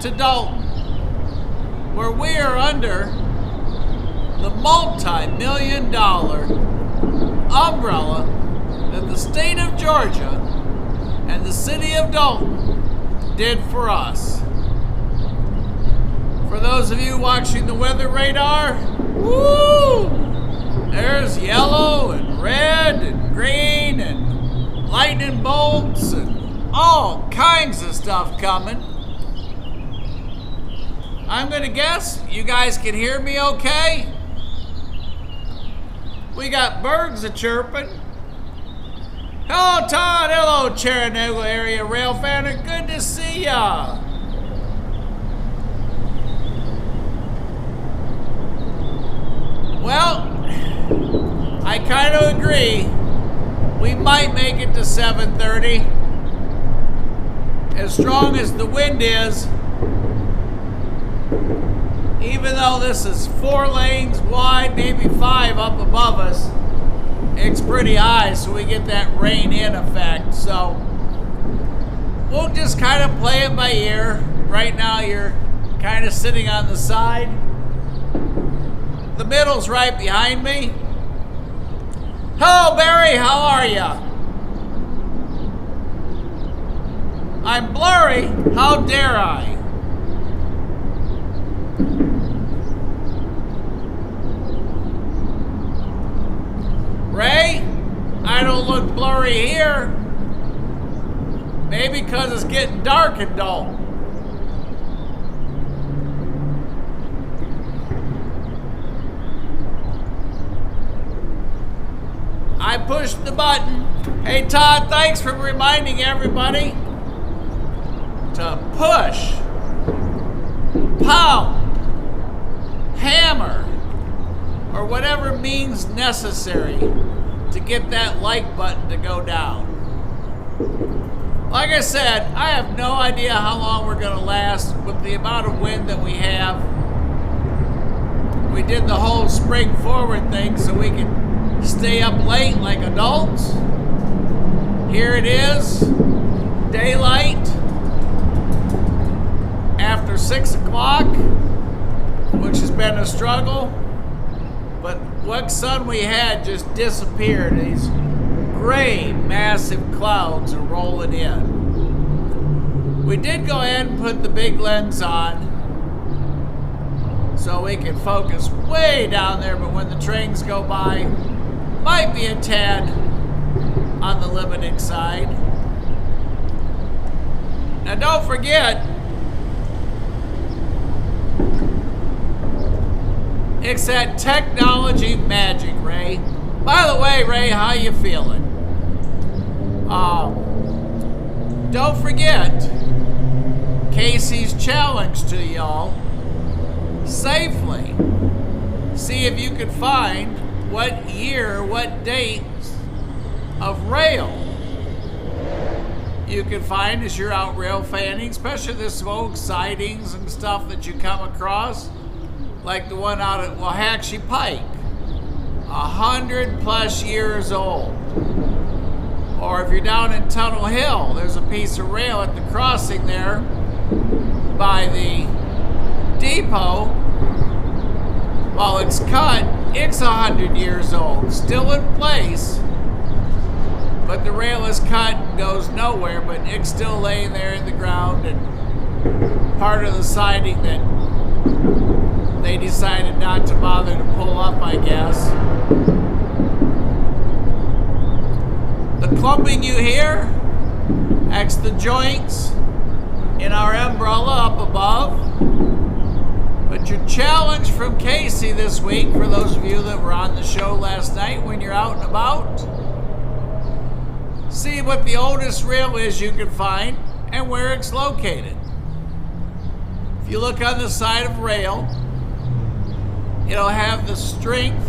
to Dalton, where we are under the multi-million-dollar umbrella that the state of Georgia and the city of Dalton did for us. For those of you watching the weather radar, woo! There's yellow and red and green and lightning bolts and all kinds of stuff coming. I'm gonna guess you guys can hear me okay. We got birds a-chirping. Hello, Todd. Hello, Chattanooga area railfan. Good to see ya. Well, I kind of agree. We might make it to 7:30. As strong as the wind is, even though this is 4 lanes wide, maybe 5 up above us, it's pretty high, so we get that rain-in effect. So we'll just kind of play it by ear. Right now, you're kind of sitting on the side. The middle's right behind me. Hello, Barry. How are ya? I'm blurry. How dare I? Ray, I don't look blurry here. Maybe because it's getting dark in Dalton. I pushed the button. Hey, Todd, thanks for reminding everybody to push, pound, hammer, or whatever means necessary to get that like button to go down. Like I said, I have no idea how long we're going to last with the amount of wind that we have. We did the whole spring forward thing so we could stay up late like adults. Here it is, daylight after 6 o'clock, which has been a struggle. But what sun we had just disappeared. These gray, massive clouds are rolling in. We did go ahead and put the big lens on so we can focus way down there, but when the trains go by, might be a tad on the limiting side. Now don't forget, it's that technology magic, Ray. By the way, Ray, how you feeling? Don't forget Casey's challenge to y'all. Safely see if you can find what year, what dates of rail you can find as you're out rail fanning, especially the smoke sightings and stuff that you come across, like the one out at Waxahachie Pike, 100+ years old. Or if you're down in Tunnel Hill, there's a piece of rail at the crossing there by the depot. While it's cut, it's 100 years old, still in place, but the rail is cut and goes nowhere, but it's still laying there in the ground and part of the siding that they decided not to bother to pull up, I guess. The clumping you hear, that's the joints in our umbrella up above. But your challenge from Casey this week, for those of you that were on the show last night, when you're out and about, see what the oldest rail is you can find and where it's located. If you look on the side of rail, it'll have the strength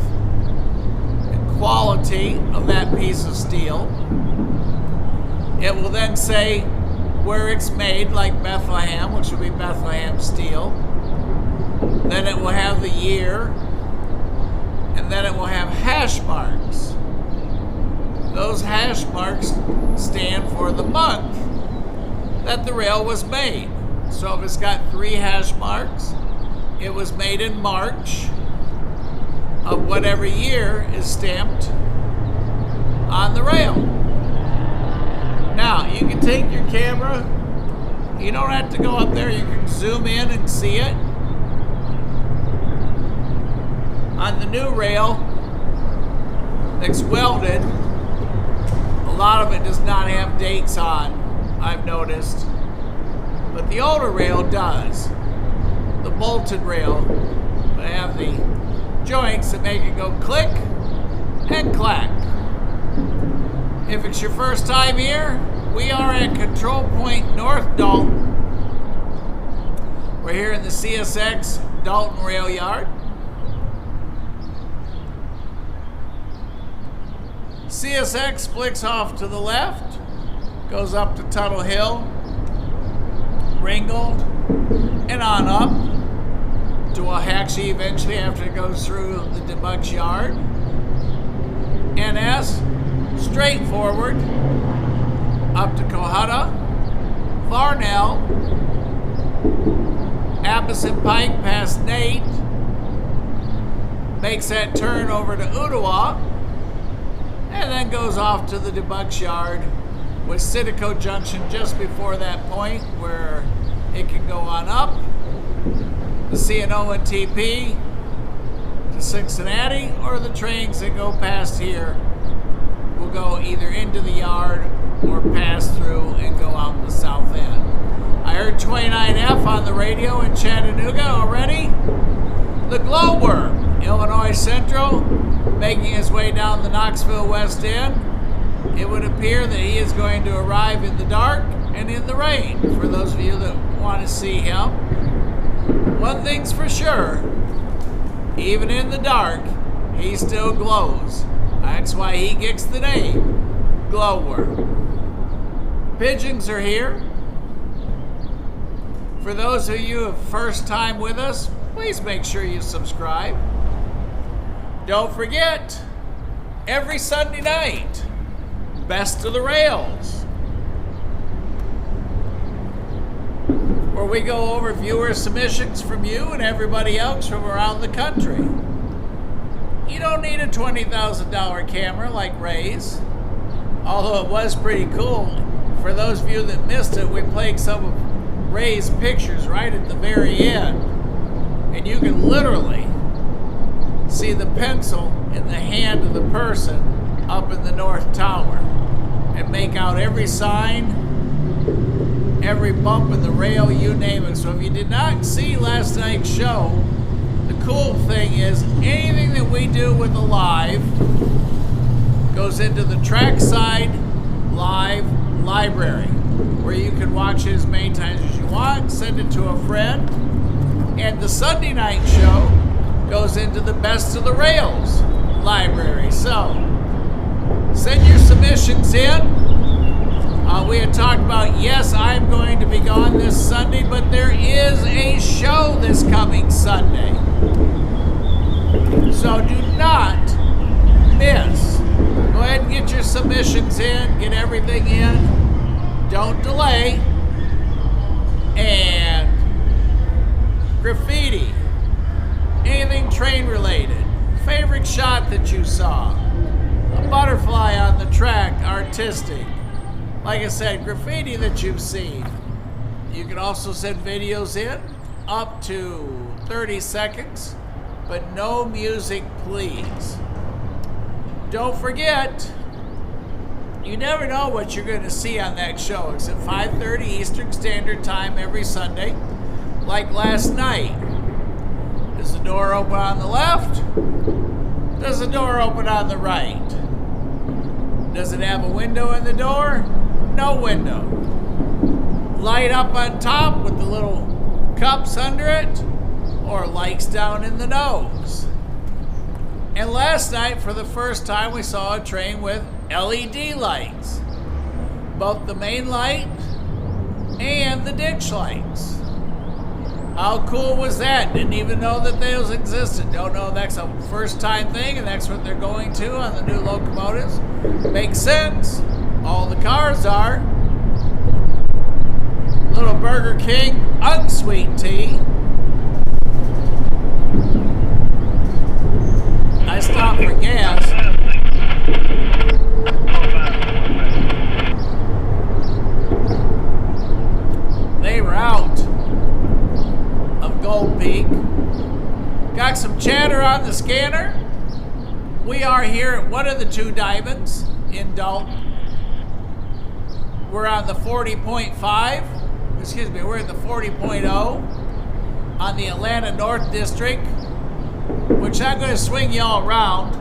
and quality of that piece of steel. It will then say where it's made, like Bethlehem, which will be Bethlehem steel. Then it will have the year, and then it will have hash marks. Those hash marks stand for the month that the rail was made. So if it's got 3 hash marks, it was made in March of whatever year is stamped on the rail. Now, you can take your camera. You don't have to go up there. You can zoom in and see it. On the new rail that's welded, a lot of it does not have dates on, I've noticed. But the older rail does. The bolted rail, they have the joints that make it go click and clack. If it's your first time here, we are at Control Point North Dalton. We're here in the CSX Dalton Rail Yard. CSX splits off to the left, goes up to Tuttle Hill, Ringgold, and on up to Waxahachie eventually after it goes through the Debunk's Yard. NS, straight forward, up to Cohutta, Varnell, Appleton Pike past Nate, makes that turn over to Ottawa, and then goes off to the Debunk's Yard with Sitico Junction just before that point where it can go on up the C&O and TP to Cincinnati, or the trains that go past here will go either into the yard or pass through and go out the south end. I heard 29F on the radio in Chattanooga already. The Glowworm, Illinois Central, making his way down the Knoxville West End. It would appear that he is going to arrive in the dark and in the rain, for those of you that want to see him. One thing's for sure, even in the dark, he still glows. That's why he gets the name, Glowworm. Pigeons are here. For those of you who are first time with us, please make sure you subscribe. Don't forget, every Sunday night, Best of the Rails, where we go over viewer submissions from you and everybody else from around the country. You don't need a $20,000 camera like Ray's, although it was pretty cool. For those of you that missed it, we played some of Ray's pictures right at the very end, and you can literally see the pencil in the hand of the person up in the North Tower and make out every sign, every bump in the rail, you name it. So if you did not see last night's show, the cool thing is anything that we do with the live goes into the trackside live library, where you can watch it as many times as you want, send it to a friend, and the Sunday night show goes into the Best of the Rails library. So send your submissions in. We had talked about, yes, I'm going to be gone this Sunday, but there is a show this coming Sunday. So do not miss. Go ahead and get your submissions in, get everything in. Don't delay. And graffiti, anything train related, favorite shot that you saw, a butterfly on the track, artistic. Like I said, graffiti that you've seen. You can also send videos in up to 30 seconds, but no music, please. Don't forget, you never know what you're going to see on that show. It's at 5:30 Eastern Standard Time every Sunday. Like last night. Does the door open on the left? Does the door open on the right? Does it have a window in the door? No window. Light up on top with the little cups under it, or lights down in the nose. And last night, for the first time, we saw a train with LED lights. Both the main light and the ditch lights. How cool was that? Didn't even know that those existed. Don't know, that's a first time thing, and that's what they're going to on the new locomotives. Makes sense. All the cars are. Little Burger King unsweet tea. I stopped for gas. They were out of Gold Peak. Got some chatter on the scanner. We are here at one of the two diamonds in Dalton. We're on the 40.5. Excuse me, we're at the 40.0 on the Atlanta North District, which I'm going to swing y'all around.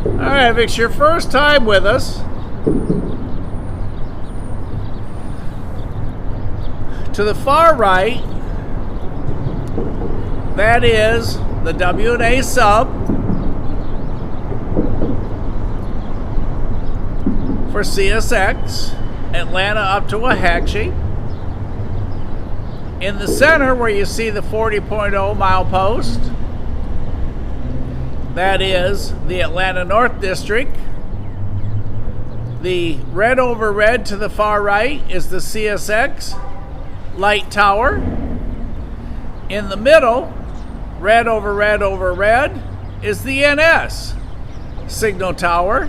Alright, if it's your first time with us, to the far right, that is the W&A sub for CSX, Atlanta up to Waxahachie. In the center where you see the 40.0 milepost, that is the Atlanta North District. The red over red to the far right is the CSX light tower. In the middle, red over red over red, is the NS signal tower.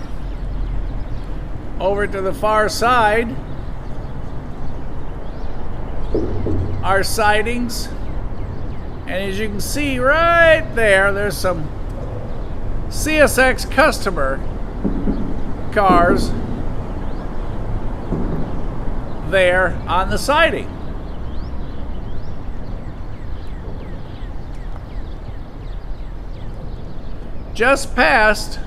Over to the far side are sidings. And as you can see right there, there's some CSX customer cars there on the siding. Just past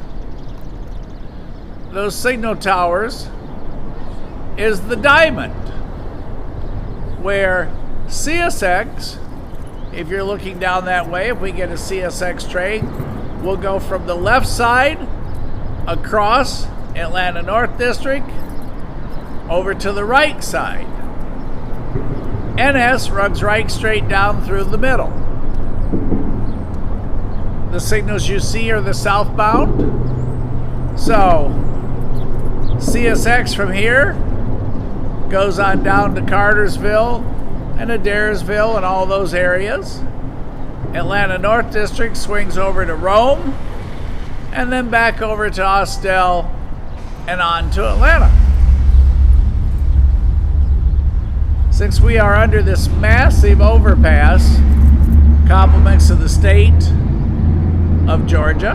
those signal towers is the diamond, where CSX, if you're looking down that way, if we get a CSX train, we'll go from the left side across Atlanta North District over to the right side. NS runs right straight down through the middle. The signals you see are the southbound. So CSX from here goes on down to Cartersville and Adairsville and all those areas. Atlanta North District swings over to Rome and then back over to Austell and on to Atlanta. Since we are under this massive overpass, compliments to the state of Georgia,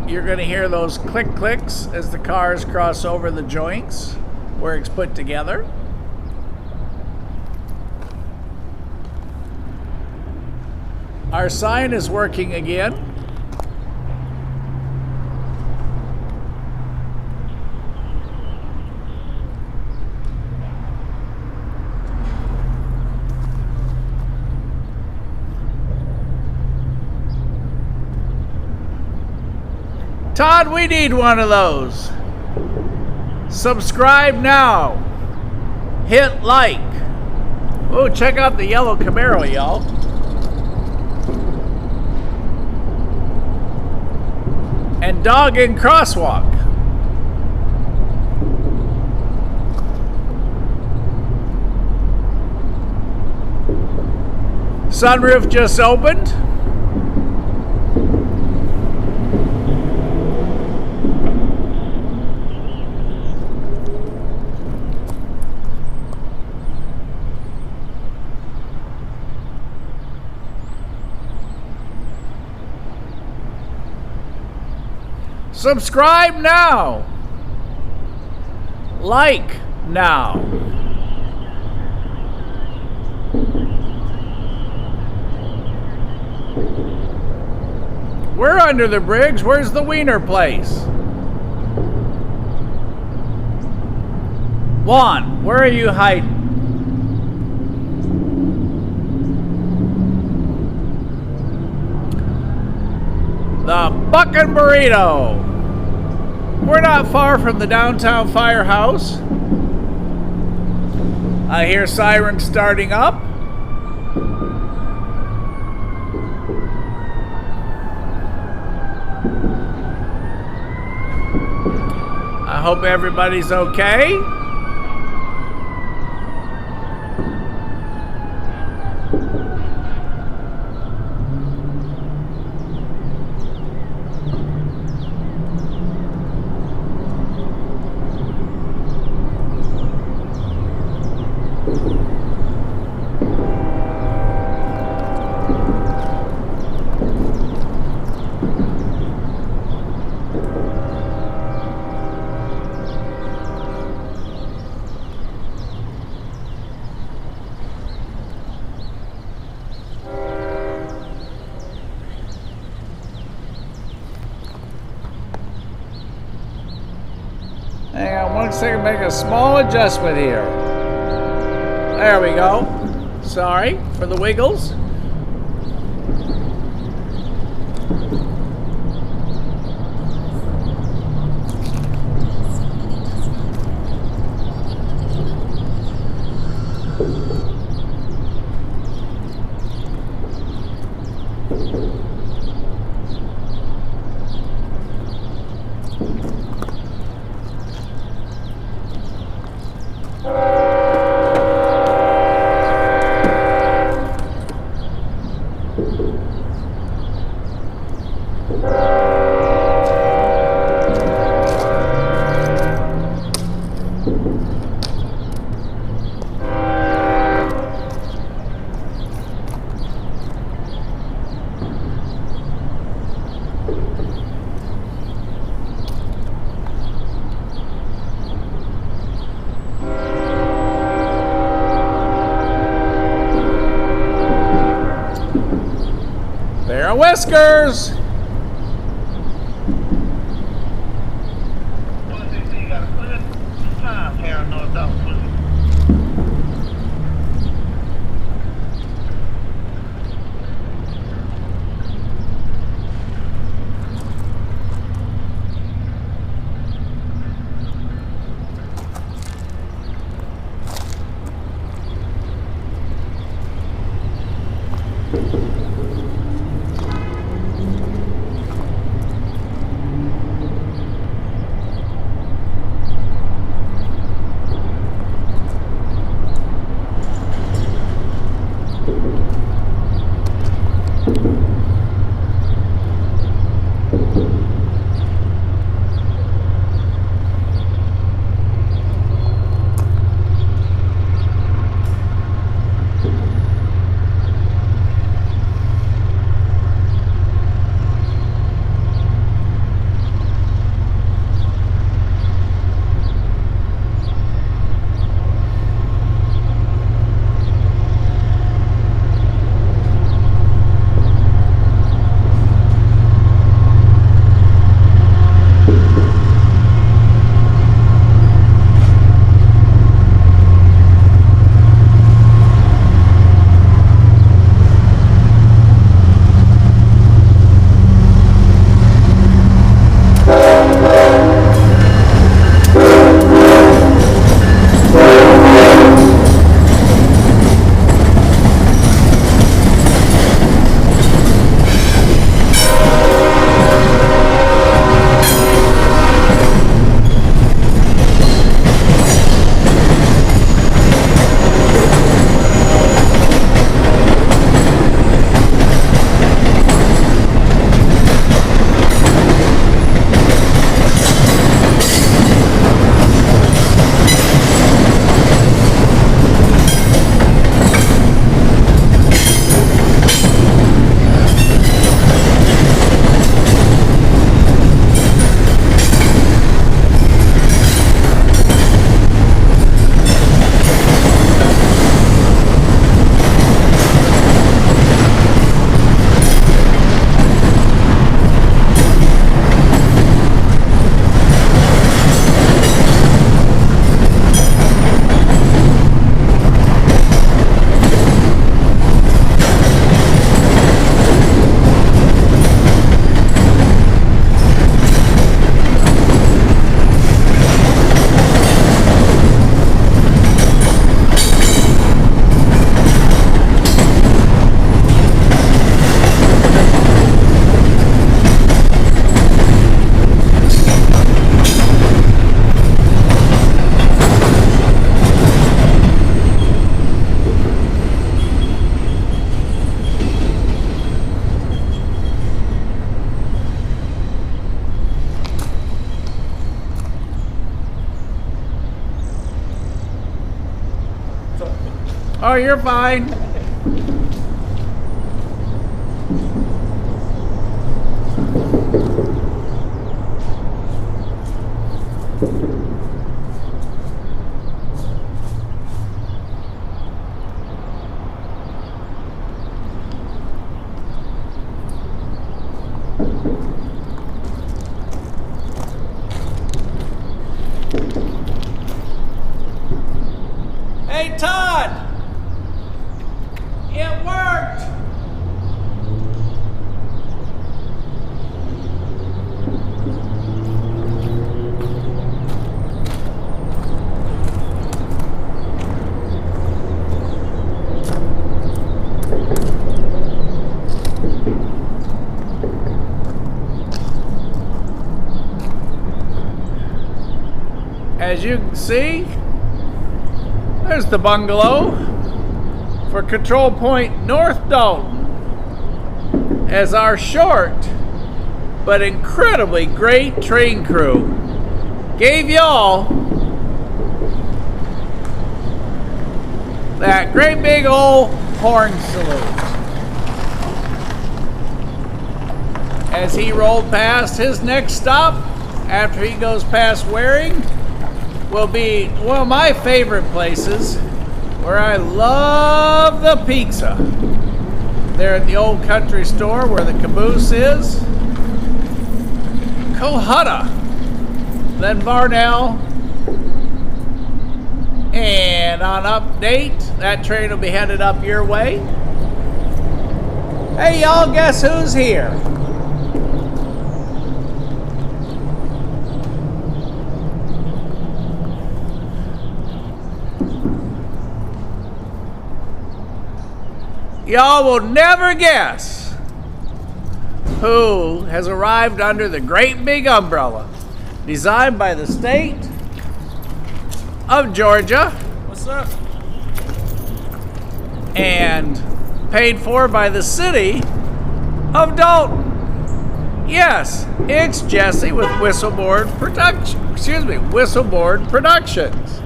you're going to hear those click clicks as the cars cross over the joints where it's put together. Our sign is working again. Todd, we need one of those. Subscribe now. Hit like. Oh, check out the yellow Camaro, y'all. And dog in crosswalk. Sunroof just opened. Subscribe now. Like now. We're under the bridge. Where's the Wiener place? Juan, where are you hiding? The Buckin' Burrito. We're not far from the downtown firehouse. I hear sirens starting up. I hope everybody's okay. Hang on one second, make a small adjustment here. There we go. Sorry for the wiggles. There are whiskers. you're fine. Hey, Todd! It worked! As you can see, there's the bungalow for Control Point North Dalton as our short but incredibly great train crew gave y'all that great big old horn salute as he rolled past. His next stop after he goes past Waring will be one of my favorite places where I love the pizza. There at the old country store where the caboose is. Cohutta, then Varnell, and on update, that train will be headed up your way. Hey y'all, guess who's here? Y'all will never guess who has arrived under the great big umbrella designed by the state of Georgia. What's up? And paid for by the city of Dalton. Yes, it's Jesse with Whistleboard Productions.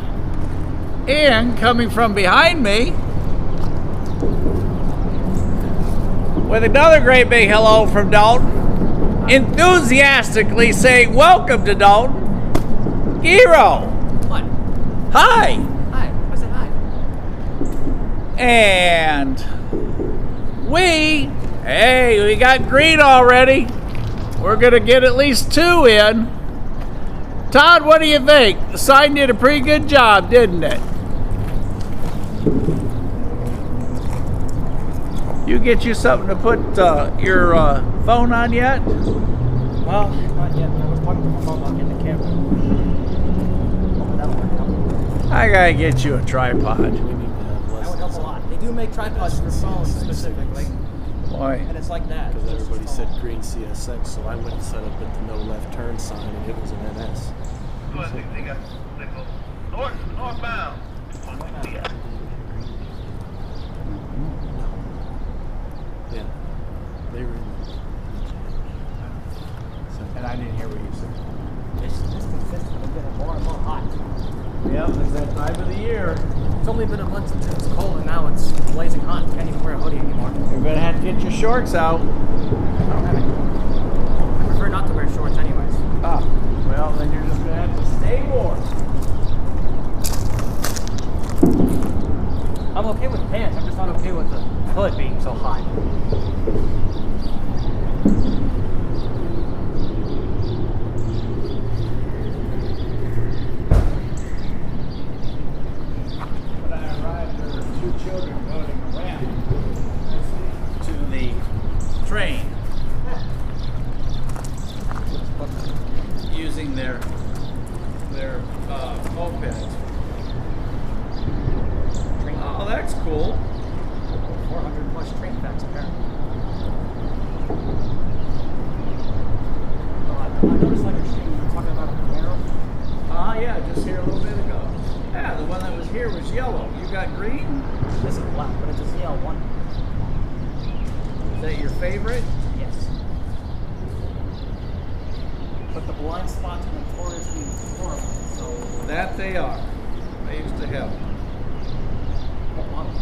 And coming from behind me, with another great big hello from Dalton, enthusiastically saying welcome to Dalton, Giro. What? Hi. Hi. I said hi. And we got green already. We're gonna get at least 2 in. Todd, what do you think? The sign did a pretty good job, didn't it? You get you something to put your phone on yet? Well, not yet. I was talking to my phone about getting the camera. Hoping that'll work out. I gotta get you a tripod. That would help a lot. They do make tripods for phones specifically. Boy. And it's like that. Because everybody said green CSX, so I went and set up at the no left turn sign, and it was an NS. They go northbound. Yeah, they were. And I didn't hear what you said. It's getting more and more hot. Yep, it's that time of the year. It's only been a month since it was cold, and now it's blazing hot. Can't even wear a hoodie anymore. You're gonna have to get your shorts out. I don't have any. I prefer not to wear shorts anyways. Ah, well, then you're just gonna have to stay warm. I'm okay with pants. I'm just not okay with the hood being so hot. When I arrived, there were 2 children loading a ramp to the train, using their mopeds. Oh, that's cool. 400 plus train facts apparently. Oh, I noticed like a stream you were talking about a Camaro. Yeah, just here a little bit ago. Yeah, the one that was here was yellow. You got green? This is black, but it's a ZL1. Is that your favorite? Yes. But the blind spots are notoriously horrible, so That they are. I used to have them. what model?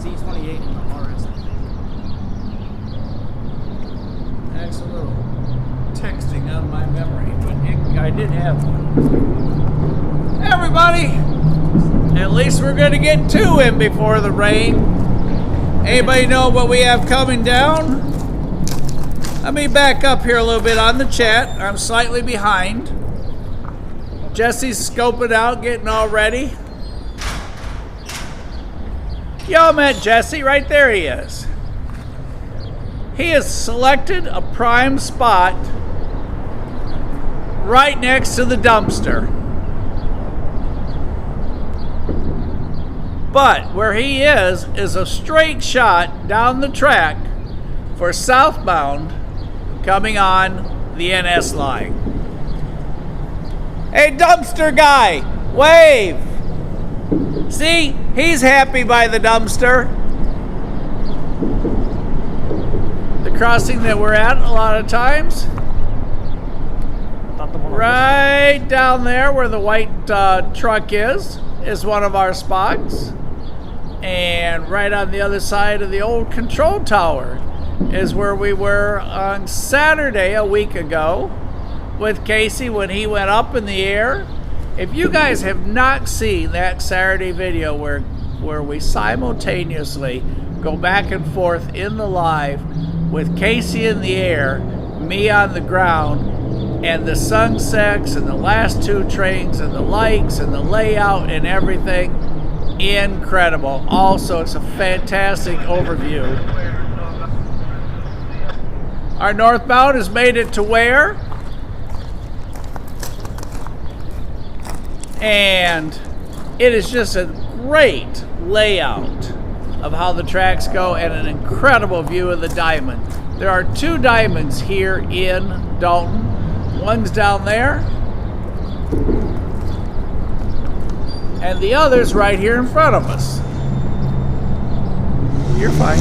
Z28 and the RS, I think. That's a little texting on my memory, but I did have one. Everybody, at least we're going to get 2 in before the rain. Anybody know what we have coming down? Let me back up here a little bit on the chat. I'm slightly behind. Jesse's scoping out, getting all ready. Y'all met Jesse, right there he is. He has selected a prime spot right next to the dumpster. But where he is a straight shot down the track for southbound coming on the NS line. Hey, dumpster guy, wave. See, he's happy by the dumpster. The crossing that we're at a lot of times, right down there where the white truck is one of our spots. And right on the other side of the old control tower is where we were on Saturday a week ago with Casey when he went up in the air. If you guys have not seen that Saturday video where we simultaneously go back and forth in the live with Casey in the air, me on the ground, and the sunsets and the last 2 trains and the lights and the layout and everything, incredible. Also, it's a fantastic overview. Our northbound has made it to Ware. And it is just a great layout of how the tracks go and an incredible view of the diamond. There are 2 diamonds here in Dalton. One's down there, and the other's right here in front of us. You're fine.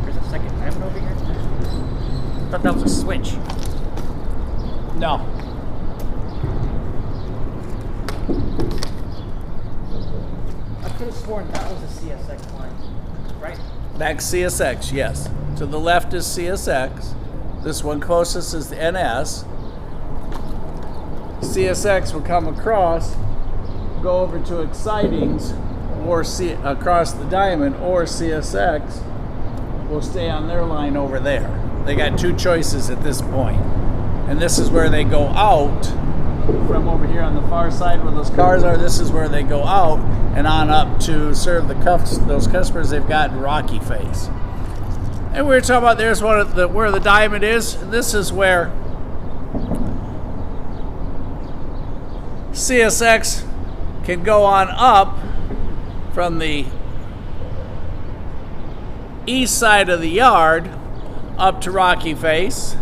There's a second diamond over here. I thought that was a switch. No. I could have sworn that was a CSX line, right? That's CSX, yes. To the left is CSX. This one closest is the NS. CSX will come across, go over to Excitings, or across the diamond, or CSX will stay on their line over there. They got 2 choices at this point. And this is where they go out from over here on the far side where those cars are. This is where they go out and on up to serve those customers they've got in Rocky Face. And we were talking about there's one of where the diamond is. This is where CSX can go on up from the east side of the yard up to Rocky Face.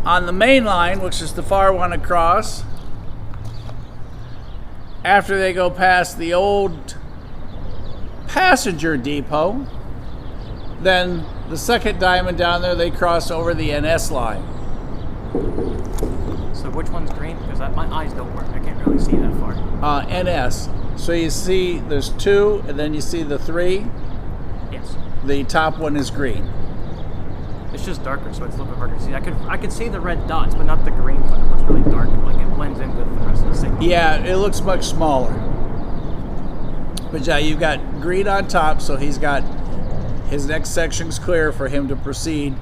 On the main line, which is the far one across, after they go past the old passenger depot, then the second diamond down there, they cross over the NS line. So which one's green? Because my eyes don't work. I can't really see that far. NS. So you see there's 2, and then you see the 3. Yes. The top one is green. It's just darker, so it's a little bit harder to see. I could see the red dots, but not the green one. It looks really dark, like it blends in with the rest of the signal. Yeah, it looks much smaller. But yeah, you've got green on top, so he's got his next section's clear for him to proceed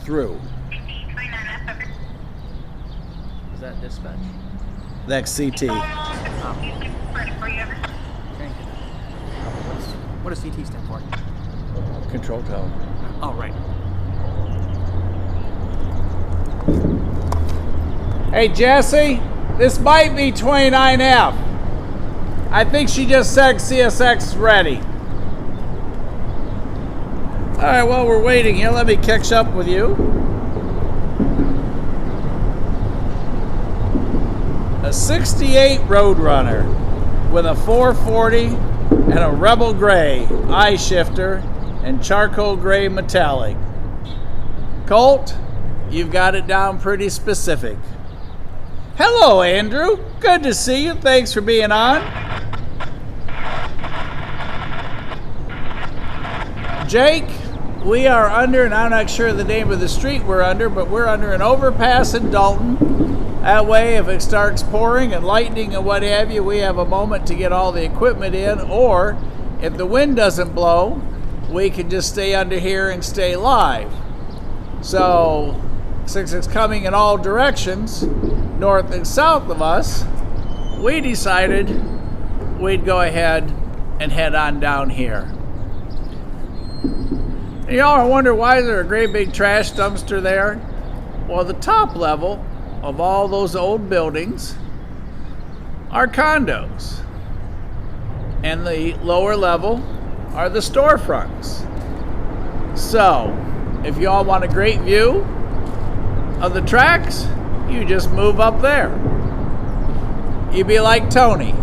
through. Is that dispatch? That's CT. Oh. What does CT stand for? Control tower. Oh, right. Hey, Jesse, this might be 29F. I think she just said CSX is ready. All right, while we're waiting here, let me catch up with you. A 68 Roadrunner with a 440 and a Rebel Gray eye shifter and charcoal gray metallic. Colt, you've got it down pretty specific. Hello, Andrew. Good to see you. Thanks for being on. Jake, we are under, and I'm not sure the name of the street we're under, but we're under an overpass in Dalton. That way, if it starts pouring and lightning and what have you, we have a moment to get all the equipment in, or if the wind doesn't blow, we can just stay under here and stay live. So, since it's coming in all directions, north and south of us, we decided we'd go ahead and head on down here. And y'all are wondering, why is there a great big trash dumpster there? Well, the top level of all those old buildings are condos, and the lower level are the storefronts. So, if y'all want a great view of the tracks, you just move up there. You be like Tony.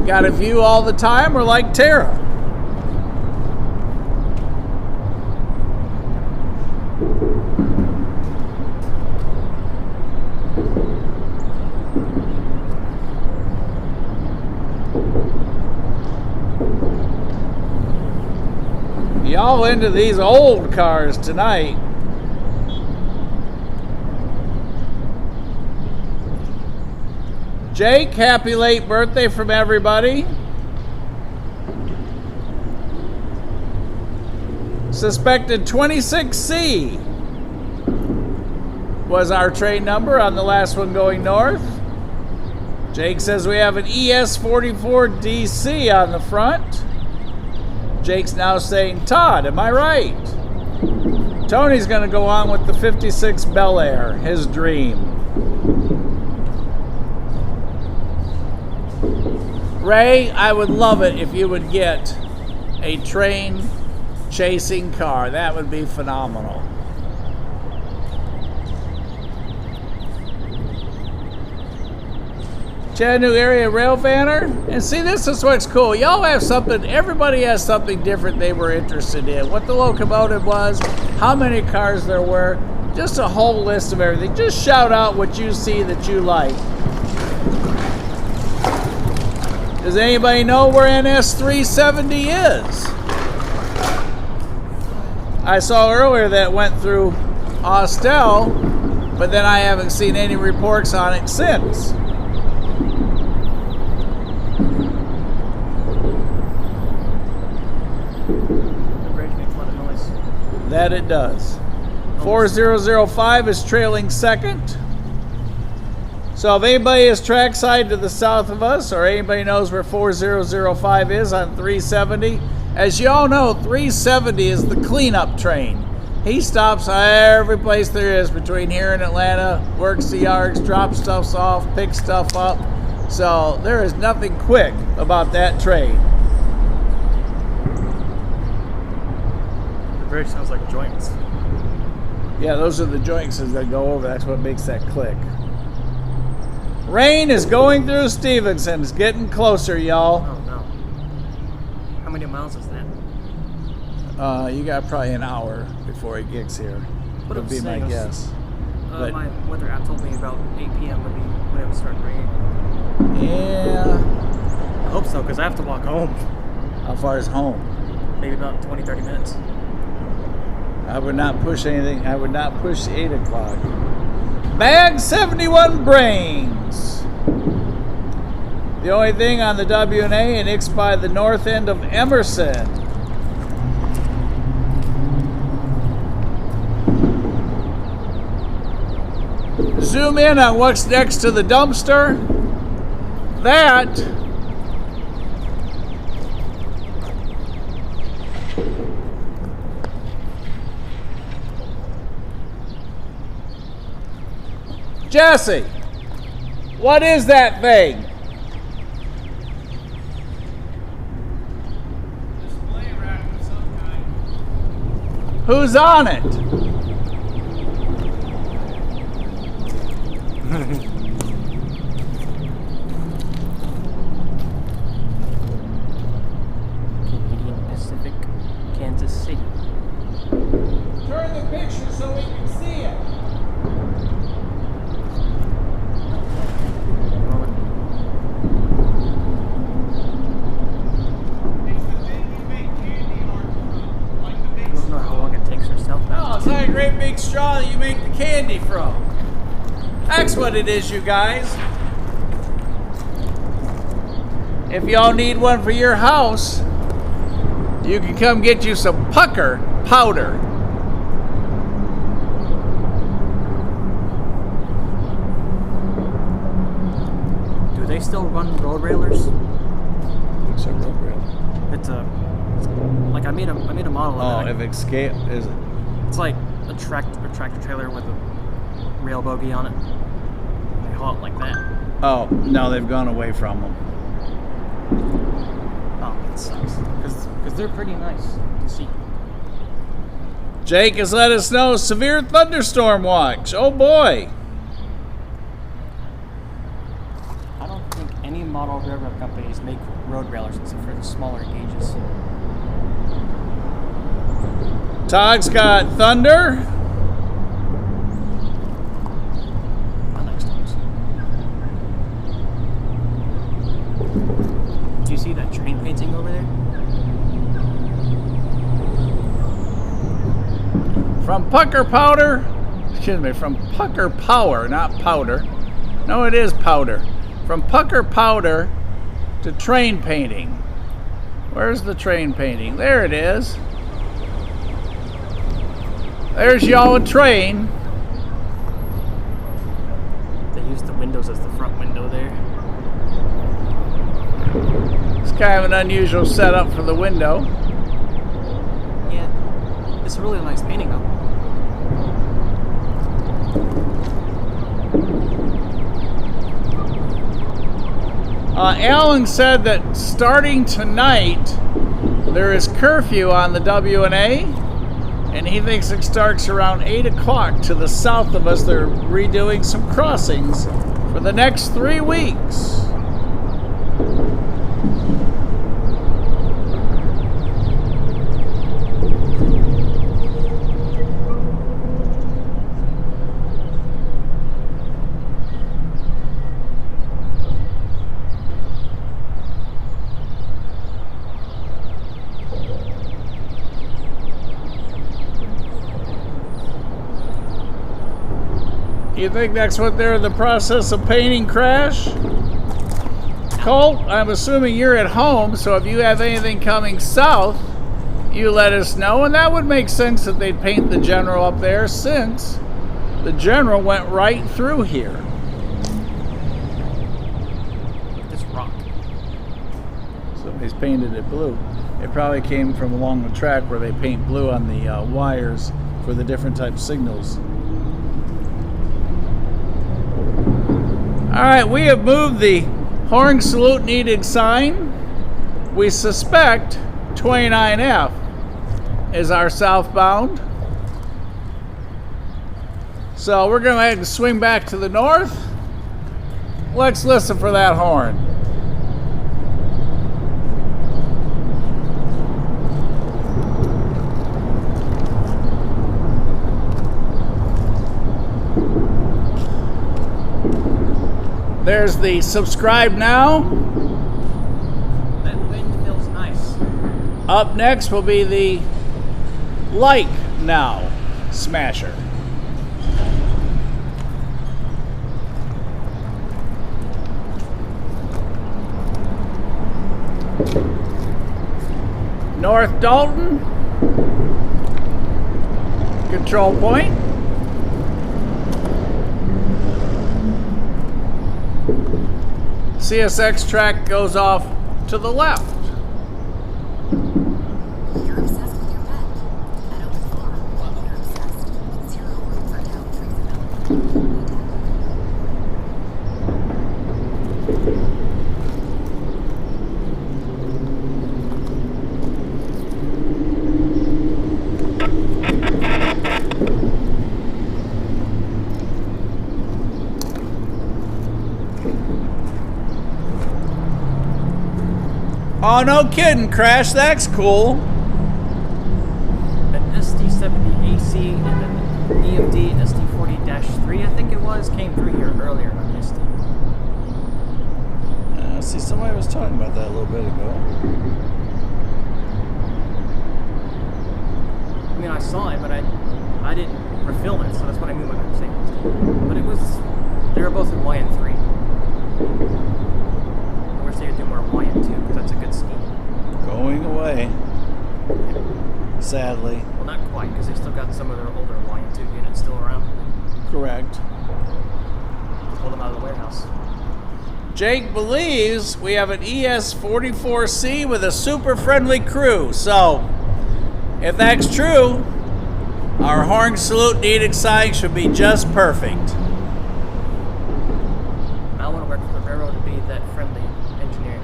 Got a view all the time, or like Tara. Y'all into these old cars tonight. Jake, happy late birthday from everybody. Suspected 26C was our train number on the last one going north. Jake says we have an ES44DC on the front. Jake's now saying, Todd, am I right? Tony's going to go on with the 56 Bel Air, his dream. Ray, I would love it if you would get a train chasing car. That would be phenomenal. Chattanooga area railfanner. And see, this is what's cool. Y'all have something, everybody has something different they were interested in. What the locomotive was, how many cars there were, just a whole list of everything. Just shout out what you see that you like. Does anybody know where NS370 is? I saw earlier that it went through Austell, but then I haven't seen any reports on it since. The bridge makes a lot of noise. That it does. 4005 is trailing second. So if anybody is trackside to the south of us, or anybody knows where 4005 is on 370, as you all know, 370 is the cleanup train. He stops every place there is between here and Atlanta, works the yards, drops stuff off, picks stuff up. So there is nothing quick about that train. The bridge sounds like joints. Yeah, those are the joints as they go over. That's what makes that click. Rain is going through Stevenson. It's getting closer, y'all. Oh no. How many miles is that? You got probably an hour before it gets here. What Would be my guess. But My weather app told me about 8 p.m. would be when it would start raining. yeah. I hope so, because I have to walk home. How far is home? Maybe about 20, 30 minutes. I would not push anything. I would not push 8 o'clock. Bag 71 brains. The only thing on the WNA, and it's by the north end of Emerson. Zoom in on what's next to the dumpster. That Jesse, what is that thing? Display rack of some kind. Who's on it? Canadian Pacific, Kansas City. Turn the picture so we can see it. straw that you make the candy from. That's what it is, you guys. If y'all need one for your house, you can come get you some pucker powder. Do they still run road railers? What's a road rail? It's like I made a model of it. if escape is it? It's like a tractor trailer with a rail bogie on it. They haul it like that. Oh, no, they've gone away from them. Oh, that sucks. Because they're pretty nice to see. Jake has let us know severe thunderstorm watch. Oh boy. I don't think any model railroad companies make road railers except for the smaller gauges. Todd's got thunder. Not next times. Do you see that train painting over there? From Pucker Powder, excuse me, from Pucker Power, not powder. No, it is powder. From Pucker Powder to train painting. Where's the train painting? There it is. There's y'all a train. They use the windows as the front window there. It's kind of an unusual setup for the window. Yeah, it's a really nice painting though. Alan said that starting tonight, there is curfew on the W&A, and he thinks it starts around 8 o'clock to the south of us. They're redoing some crossings for the next 3 weeks. You think that's what they're in the process of painting, Crash? Colt, I'm assuming you're at home, so if you have anything coming south, you let us know. And that would make sense that they'd paint the General up there, since the General went right through here. This rock. Somebody's painted it blue. It probably came from along the track where they paint blue on the wires for the different type signals. All right, we have moved the horn salute needed sign. We suspect 29F is our southbound. So we're going to head and swing back to the north. Let's listen for that horn. There's the subscribe now. That wind feels nice. Up next will be the like now smasher. North Dalton, control point. CSX track goes off to the left. You're obsessed with your pet. At Open Forum, you're obsessed. Zero room for doubt, Oh, no kidding, Crash. That's cool. An SD70 AC and an EMD SD40-3, I think it was, came through here earlier and I missed it. See, somebody was talking about that a little bit ago. I mean, I saw it, but I didn't refill it, so that's what I mean when I'm saying it. But it was, they were both in YN3. I wish they would do more YN2 because that's a good scheme. Going away. Sadly. Well, not quite, because they still got some of their older YN2 units still around. Correct. Pull them out of the warehouse. Jake believes we have an ES44C with a super friendly crew. So, if that's true, our horn salute needed sign should be just perfect. I want to work for the railroad to be that friendly engineer.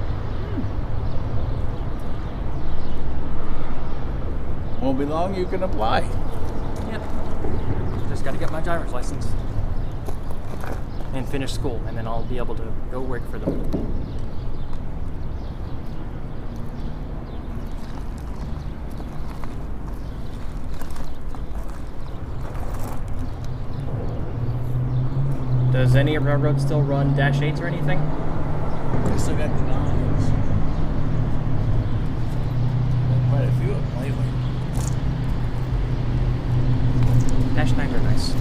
Won't be long, you can apply. Yep. Just got to get my driver's license. And finish school, and then I'll be able to go work for them. Does any railroad still run Dash 8s or anything? I still got the 9s. Quite a few of them lately. Dash 9s are nice.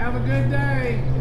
Have a good day.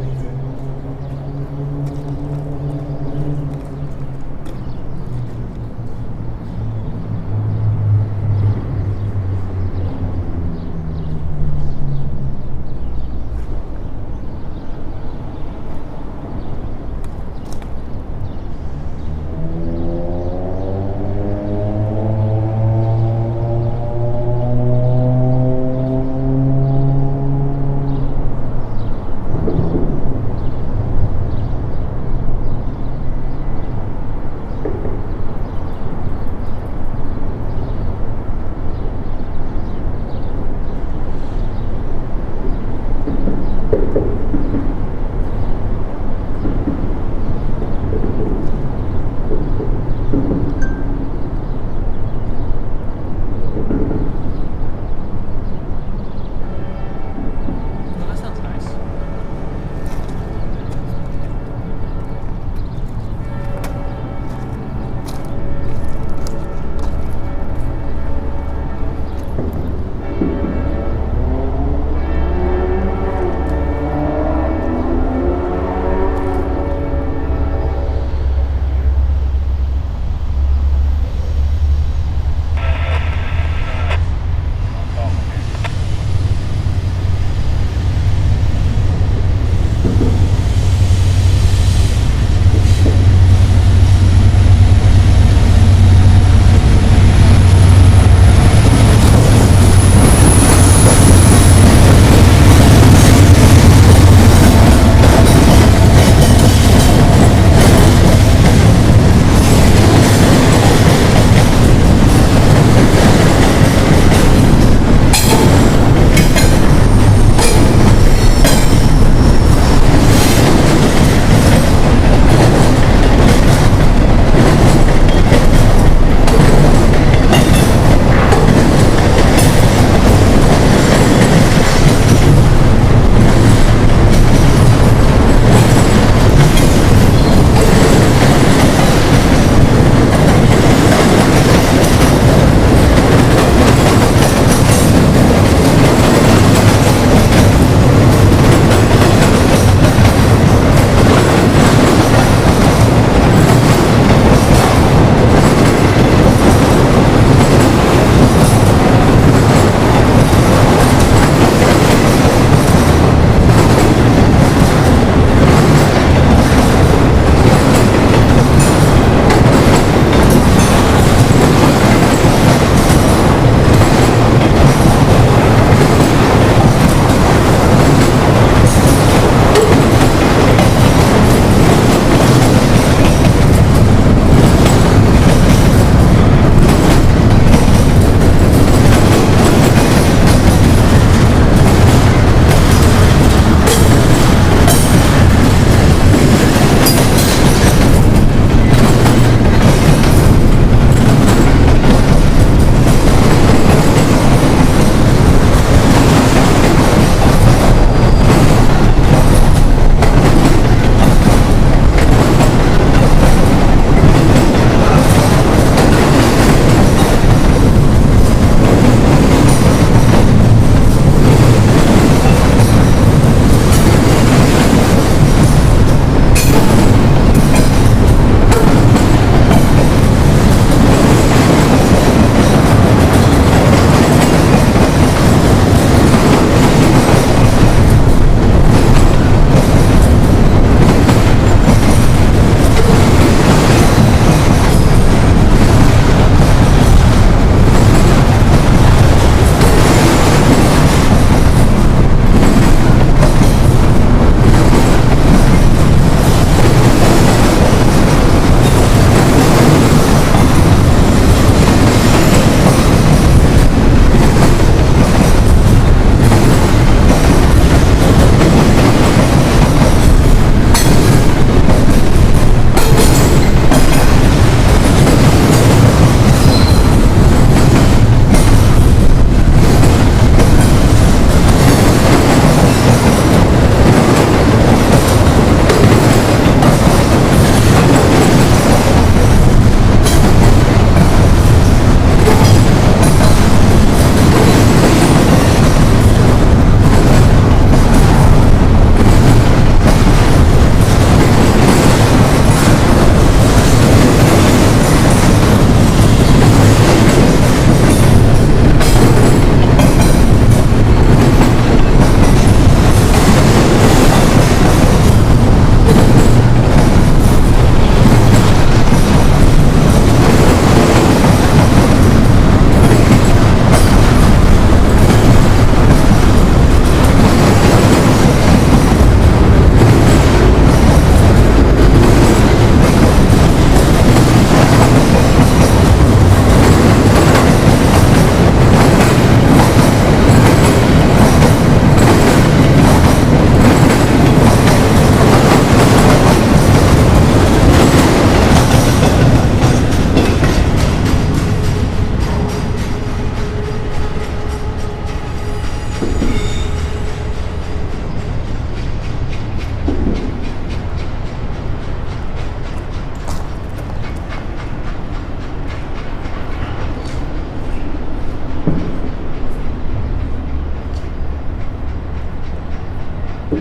That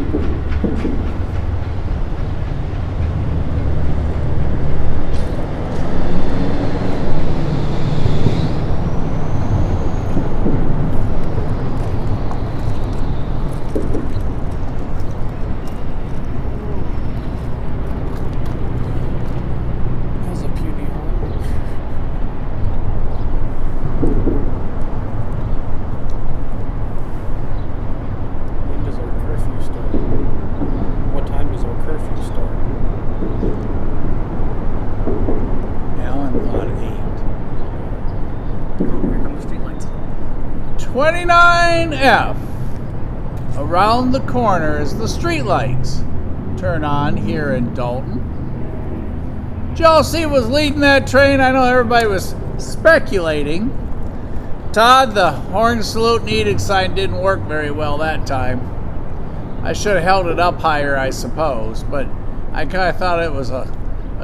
was a puny horn. When does our curfew start? What time does our curfew start? Alan thought 8. Oh, here come the streetlights. 29F. Around the corner is the streetlights. Turn on here in Dalton. Josie was leading that train. I know everybody was speculating. Todd, the horn salute and edict sign didn't work very well that time. I should have held it up higher, I suppose, but I kind of thought it was a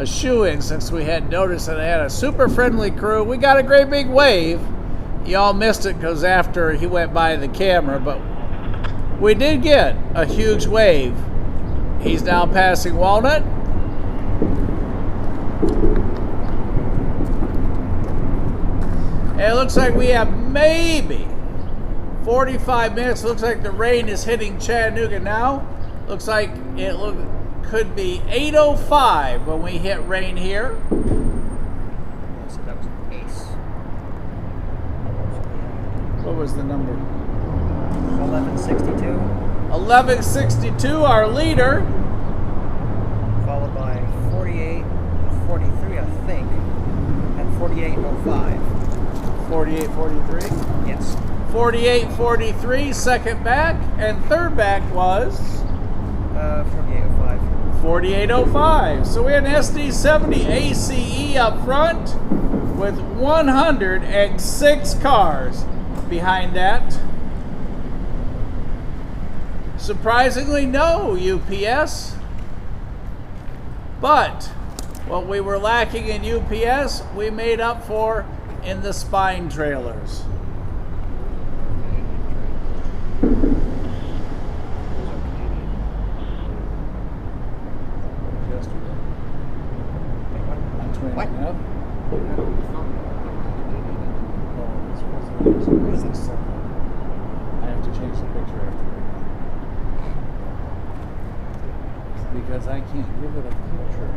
shoe-in since we had noticed that it had a super friendly crew. We got a great big wave. Y'all missed it because after he went by the camera, but we did get a huge wave. He's now passing Walnut. It looks like we have maybe 45 minutes. Looks like the rain is hitting Chattanooga now. Looks like it could be 8:05 when we hit rain here. So that was Ace. What was the number? 1162, 1162, our leader. followed by 4843, I think, and 4805. 4843. Yes. 4843, second back, and third back was 4805. 4805. So we had an SD70 ACE up front with 106 cars behind that. Surprisingly, no UPS. But what we were lacking in UPS, we made up for in the spine trailers. What? I have to change the picture after because I can't give it a picture.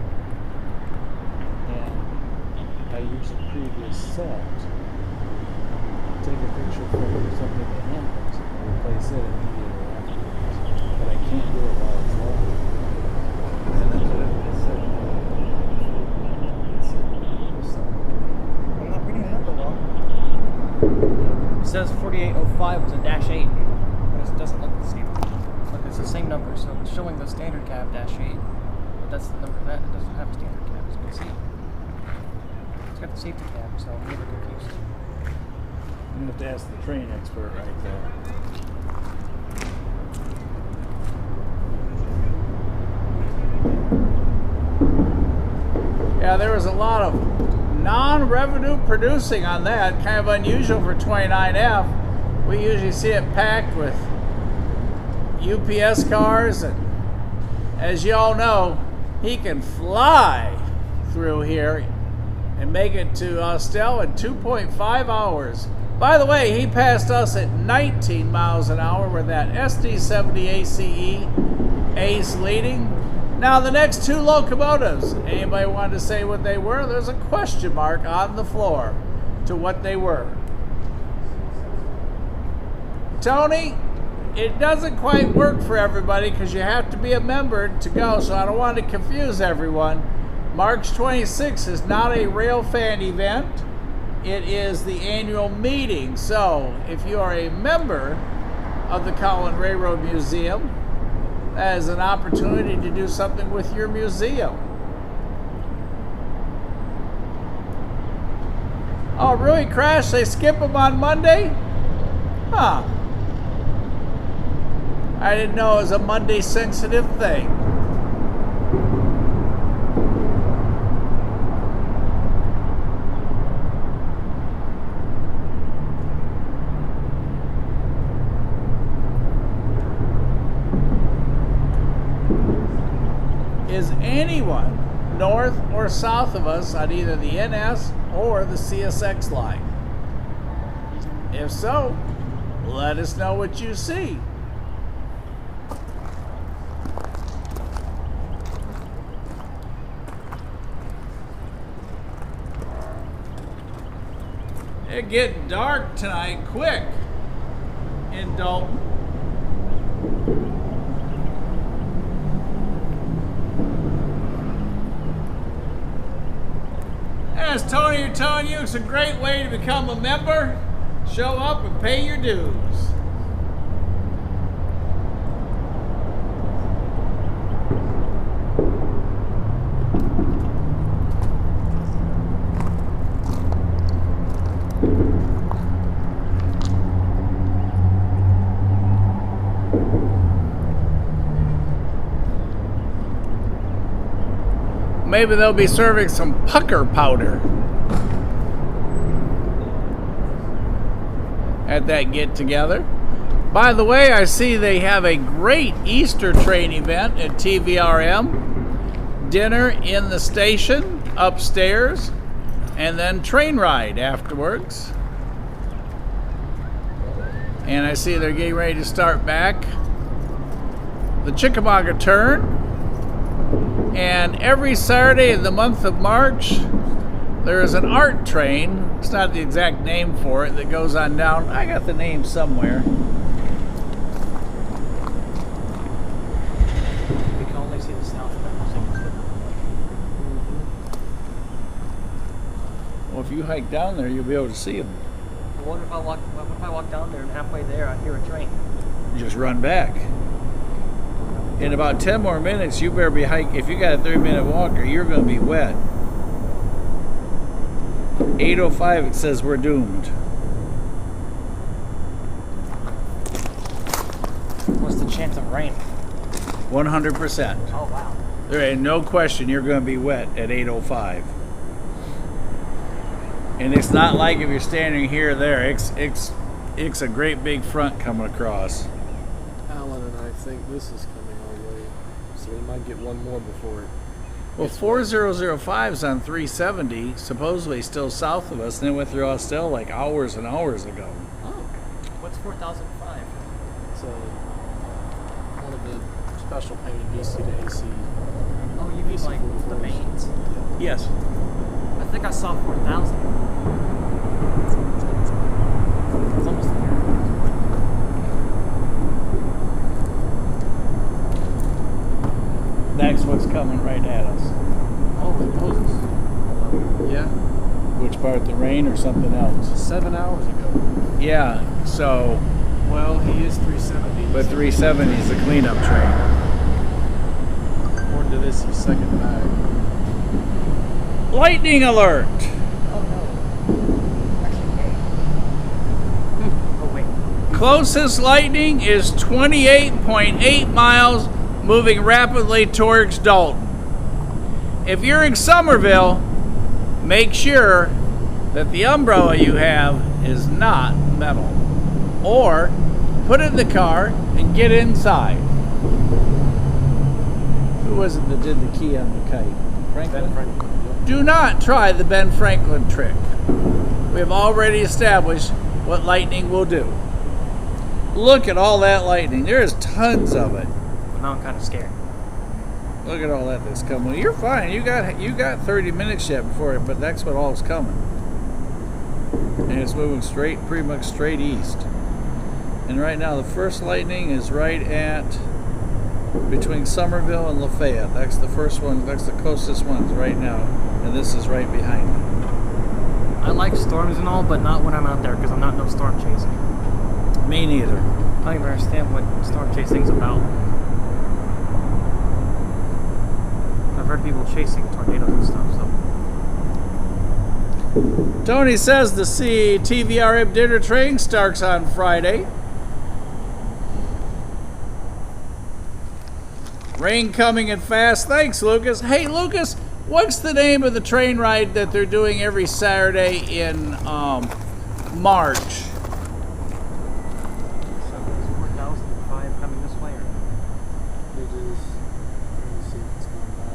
And I use a previous set. Take a picture for something that happens and replace it immediately afterwards. But I can't do it while it's loading. And that's what I said. I'm not reading that well. It says 4805 was a -8, but it doesn't look the same. Look, it's the same number, so it's showing the standard cab -8, but that's the number that it doesn't have a standard cab, as you can see. It's got the safety cab, so I'm never confused. I'm going to have to ask the train expert right there. Yeah, there was a lot of non-revenue producing on that. Kind of unusual for 29F. We usually see it packed with UPS cars, and as you all know, he can fly through here and make it to Austell in 2.5 hours. By the way, he passed us at 19 miles an hour with that SD70 ACE Ace leading. Now the next two locomotives, anybody want to say what they were? There's a question mark on the floor to what they were. Tony, it doesn't quite work for everybody because you have to be a member to go, so I don't want to confuse everyone. March 26th is not a railfan event. It is the annual meeting. So if you are a member of the Collin Railroad Museum, that is an opportunity to do something with your museum. Oh, really, Crash? They skip them on Monday? Huh. I didn't know it was a Monday sensitive thing. is anyone north or south of us on either the NS or the CSX line? If so, let us know what you see. It's getting dark tonight, quick, in Dalton. As Tony is telling you, it's a great way to become a member. Show up and pay your dues. Maybe they'll be serving some pucker powder at that get together. By the way, I see they have a great Easter train event at TVRM. Dinner in the station upstairs, and then train ride afterwards. And I see they're getting ready to start back the Chickamauga turn. And every Saturday in the month of March, there is an art train. It's not the exact name for it that goes on down. I got the name somewhere. We can only see the south of Well, if you hike down there, you'll be able to see them. What if I walk down there and halfway there I hear a train? Just run back. In about 10 more minutes, you better be hiking. If you got a 30-minute walker, you're going to be wet. 8:05, it says we're doomed. What's the chance of rain? 100%. Oh wow. There ain't no question you're going to be wet at 8:05. And it's not like if you're standing here or there. It's a great big front coming across. Alan and I think this is coming our way, so we might get one more before it. Well, 4005's on 370, supposedly still south of us, and it went through Austell like hours and hours ago. Oh, What's 4005? it's one of the special painted DC to AC. Oh, you mean like the mains? Yes. I think I saw 4000. It's almost there. That's what's coming right at us. Holy Moses. Yeah, Which part, the rain or something else? 7 hours ago. Yeah, so, Well, he is 370. but 370 is the cleanup train. According to this, he's second back. Lightning alert! Oh no. Actually, oh wait. Closest lightning is 28.8 miles, moving rapidly towards Dalton. If you're in Somerville, make sure that the umbrella you have is not metal. Or put it in the car and get inside. Who was it that did the key on the kite? Franklin? Ben Franklin. Do not try the Ben Franklin trick. We have already established what lightning will do. Look at all that lightning. There is tons of it. Now I'm kind of scared. Look at all that that's coming. You're fine. You got 30 minutes yet before it, but that's what all's coming. And it's moving pretty much straight east. And right now, the first lightning is right at between Somerville and Lafayette. That's the first one. That's the closest ones right now, and this is right behind it. I like storms and all, but not when I'm out there because I'm not no storm chasing. Me neither. I don't even understand what storm chasing's about. I've heard people chasing tornadoes and stuff, so. Tony says the TVRM dinner train starts on Friday. Rain coming in fast. Thanks, Lucas. Hey, Lucas, what's the name of the train ride that they're doing every Saturday in March? So is 4005 coming this way or? It is. Let me see if it's going by.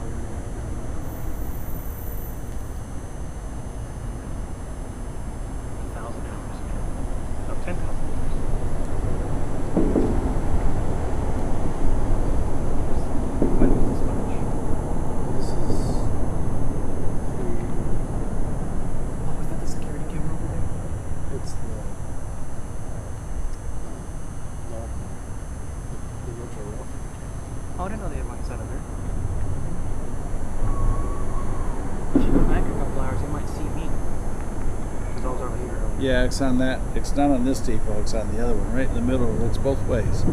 know they have one inside of there. If you go back a couple hours, you might see me. Because I was over here. Yeah, it's on that. It's not on this depot. It's on the other one, right in the middle. It looks both ways.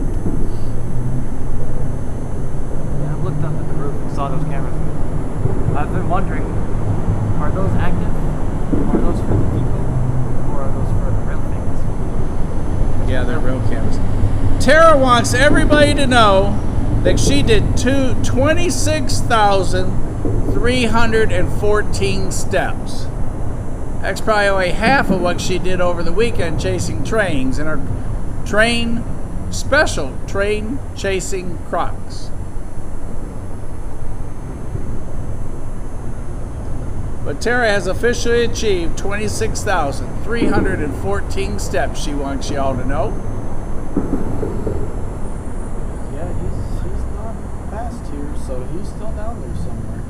Yeah, I've looked up at the roof and saw those cameras. I've been wondering, are those active? Are those for the depot? Or are those for the rail things? Yeah, they're rail cameras. Tara wants everybody to know that she did 26,314 steps. That's probably only half of what she did over the weekend chasing trains in her special train chasing Crocs. But Tara has officially achieved 26,314 steps, she wants you all to know. Yeah, he's not past here, so he's still down there somewhere.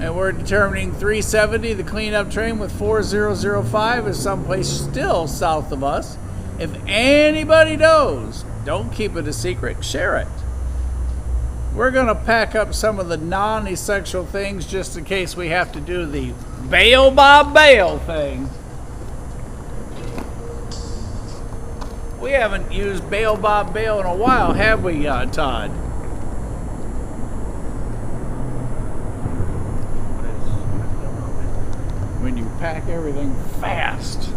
And we're determining 370, the cleanup train with 4005 is someplace still south of us. If anybody knows, don't keep it a secret, share it. We're going to pack up some of the non-essential things just in case we have to do the bail by bail thing. We haven't used bail by bail in a while, have we, Todd? When you pack everything fast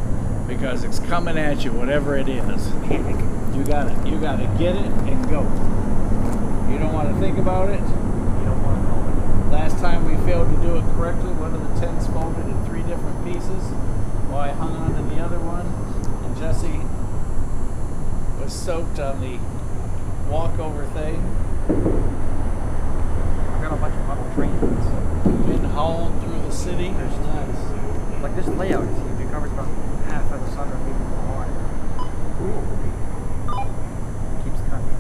because it's coming at you, whatever it is. Panic. You gotta get it and go. You don't want to think about it. You don't want to know it. Last time we failed to do it correctly, one of the tents folded in 3 different pieces while I hung on to the other one, and Jesse was soaked on the walkover thing. I got a bunch of model trains. Been hauled through the city. There's nice. Like this layout is huge. It covers about half of the southern region of the water. Keeps coming.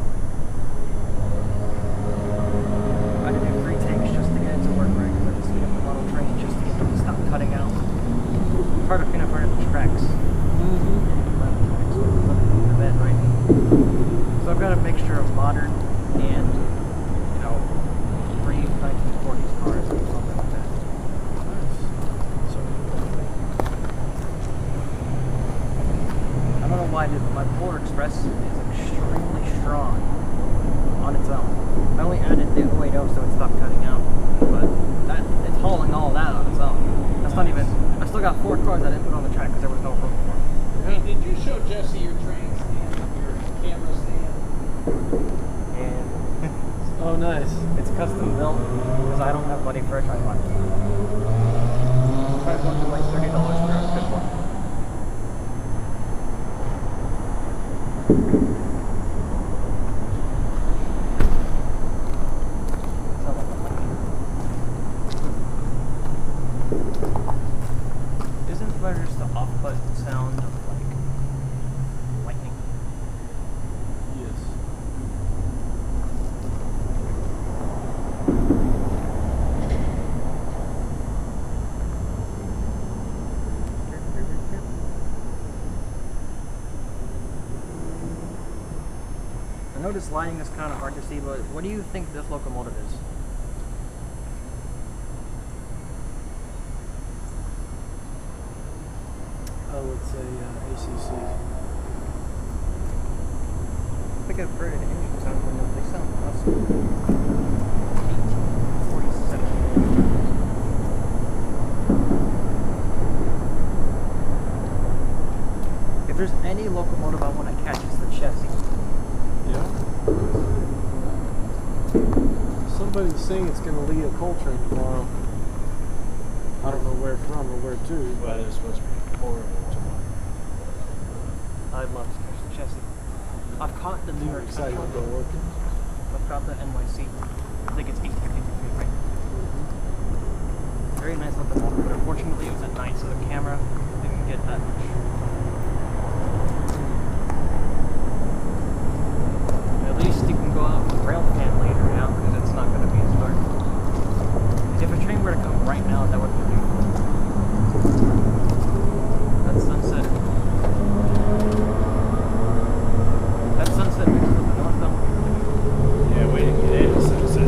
I had to do 3 takes just to get it to work right. I had to speed up the model train just to get them to stop cutting out. It's hard to clean up part of the tracks. The bed, right? So I've got a mixture of modern and, you know, pre-1940s cars or something like that. I don't know why my Polar Express is extremely strong on its own. I only added the 080 so it stopped cutting out, but it's hauling all that on its own. That's not even. I still got 4 cars I didn't put on the track because there was no room for them. Hey, did you show Jesse your train stand, your camera stand? And Oh, nice. it's custom built because I don't have money for a tripod. Probably going to like $30 for a good one. Isn't there just the off-put sound of like lightning? Yes. I know this lighting is kind of hard to see, but what do you think this locomotive is? Oh, it's a ACC. I think I've heard an engine sound when they sound awesome. 1847. If there's any locomotive I want to catch, it's the chassis. Yeah. Somebody's saying it's going to leave a coal train tomorrow. I don't know where from or where to. Weather's supposed to be horrible tomorrow. I'd love to catch the chassis. I've caught the New York Excited Central. to go working. I've caught the NYC. I think it's 852 feet, right? Very nice locomotive, but unfortunately it was at night, so the camera didn't get that much. At least you can go out with railfan later now, because it's not going to be as dark. If a train were to come right now, that would be beautiful. That's sunset. That sunset mixed with the north, though. Yeah, we didn't get any sunset.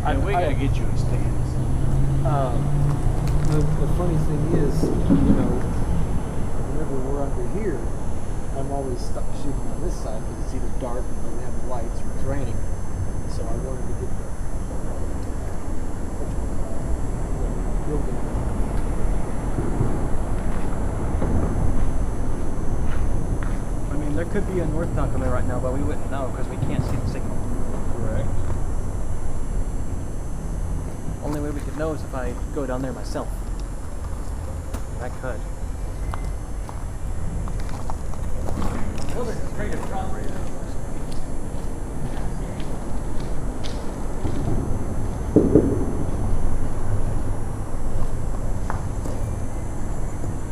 We gotta get you a stand. The funny thing is, whenever we're under here, I'm always stuck shooting on this side because it's either dark and don't have the lights or it's raining. So I wanted to get the building. I mean, there could be a northbound coming right now, but we wouldn't know because we can't see the signal. Correct. Only way we could know is if I go down there myself. I could.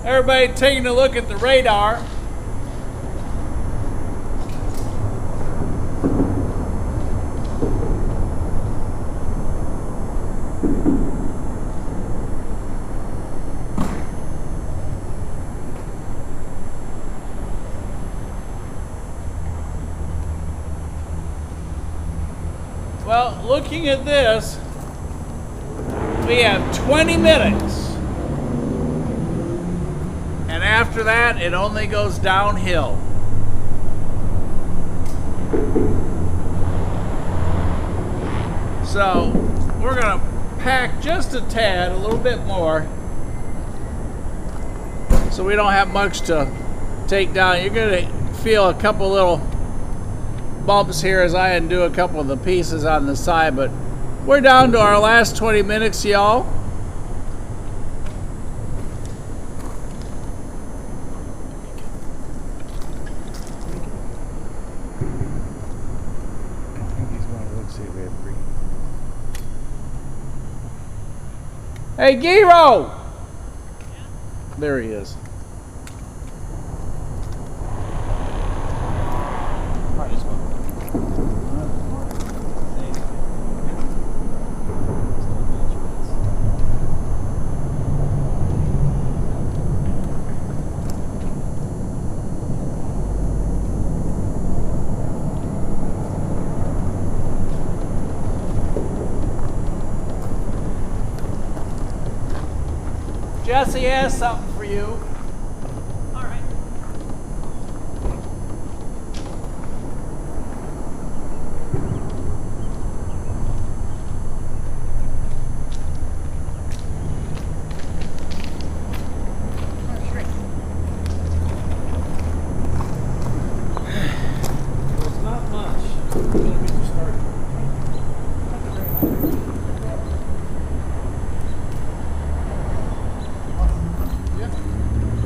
Everybody taking a look at the radar. Well, looking at this, we have 20 minutes. And after that, it only goes downhill. So, we're going to pack just a tad, a little bit more, so we don't have much to take down. You're going to feel a couple little bumps here as I undo a couple of the pieces on the side, but we're down to our last 20 minutes, y'all. Hey, Giro! There he is. Jesse has something for you. All right. It's not much. It's gonna get you started.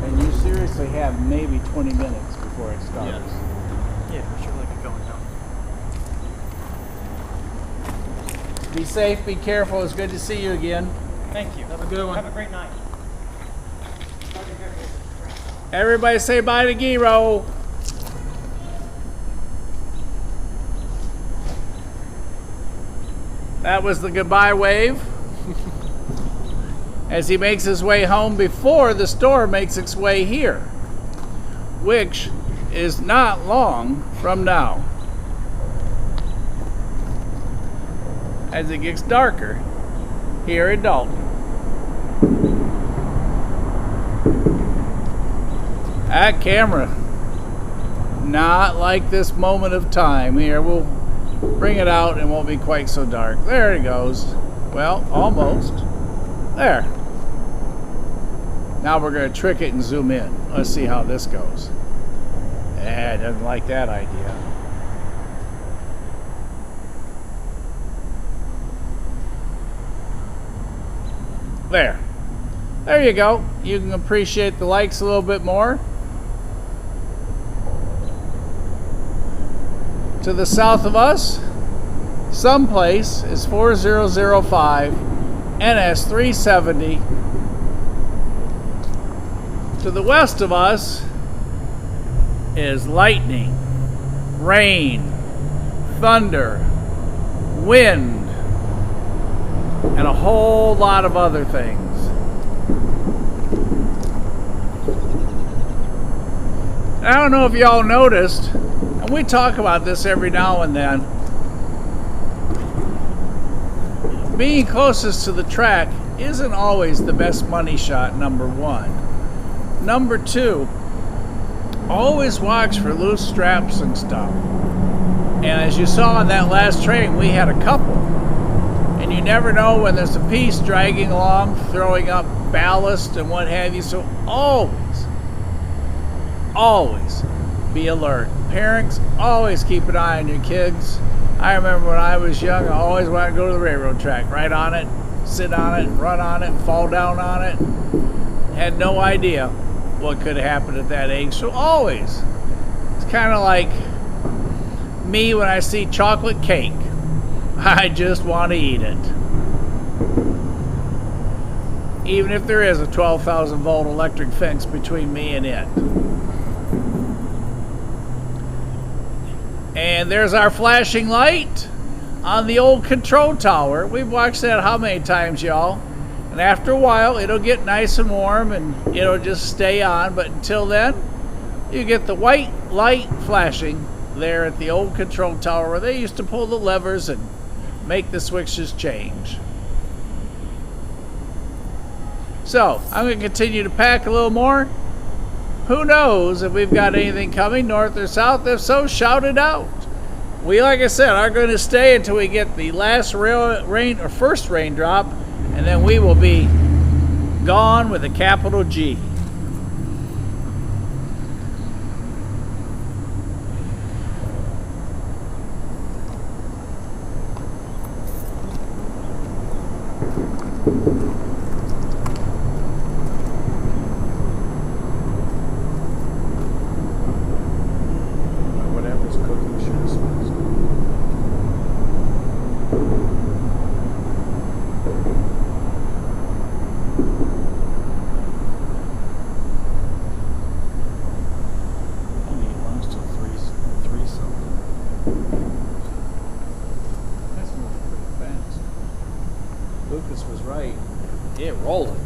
And you seriously have maybe 20 minutes before it starts. Yes. Yeah, we're sure like it going now. Be safe, be careful. It's good to see you again. Thank you. Have a good one. Have a great night. Everybody say bye to Giro. That was the goodbye wave as he makes his way home before the store makes its way here, which is not long from now. As it gets darker here in Dalton. That camera, not like this moment of time. Here, we'll bring it out and won't be quite so dark. There it goes. Well, almost. There. Now we're going to trick it and zoom in. Let's see how this goes. It doesn't like that idea. There. There you go. You can appreciate the likes a little bit more. To the south of us, someplace is 4005 NS370. To the west of us is lightning, rain, thunder, wind, and a whole lot of other things. I don't know if y'all noticed, and we talk about this every now and then, being closest to the track isn't always the best money shot, number one. Number two, always watch for loose straps and stuff. And as you saw on that last train, we had a couple. And you never know when there's a piece dragging along, throwing up ballast and what have you. So always be alert. Parents, always keep an eye on your kids. I remember when I was young, I always wanted to go to the railroad track, right on it, sit on it, run on it, fall down on it. Had no idea what could happen at that age. So always, it's kind of like me when I see chocolate cake. I just want to eat it. Even if there is a 12,000 volt electric fence between me and it. And there's our flashing light on the old control tower. We've watched that how many times, y'all? And after a while, it'll get nice and warm and it'll just stay on. But until then, you get the white light flashing there at the old control tower where they used to pull the levers and make the switches change. So, I'm going to continue to pack a little more. Who knows if we've got anything coming north or south? If so, shout it out. We, like I said, are going to stay until we get the last rain or first raindrop, and then we will be gone with a capital G. Whatever's cooking sure smells good. I don't eat lunch till three something. That's moving pretty fast. Lucas was right. It rolling.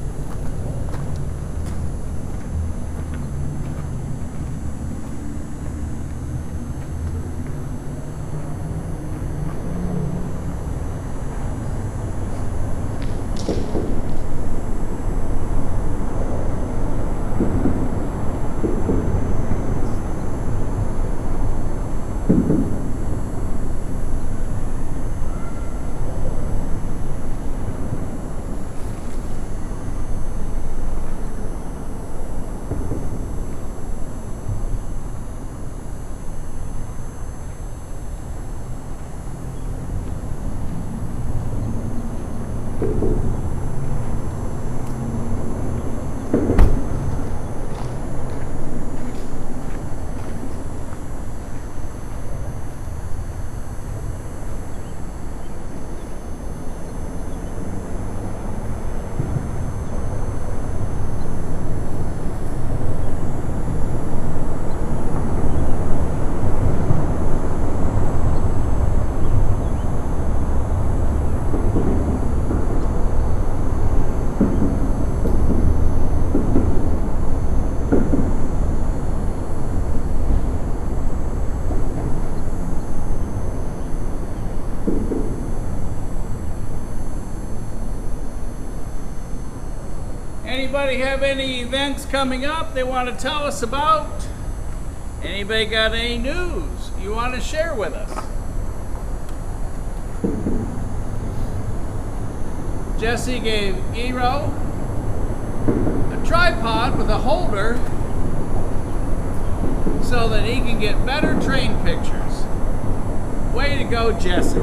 Anybody have any events coming up they want to tell us about? Anybody got any news you want to share with us? Jesse gave Eero a tripod with a holder so that he can get better train pictures. Way to go, Jesse.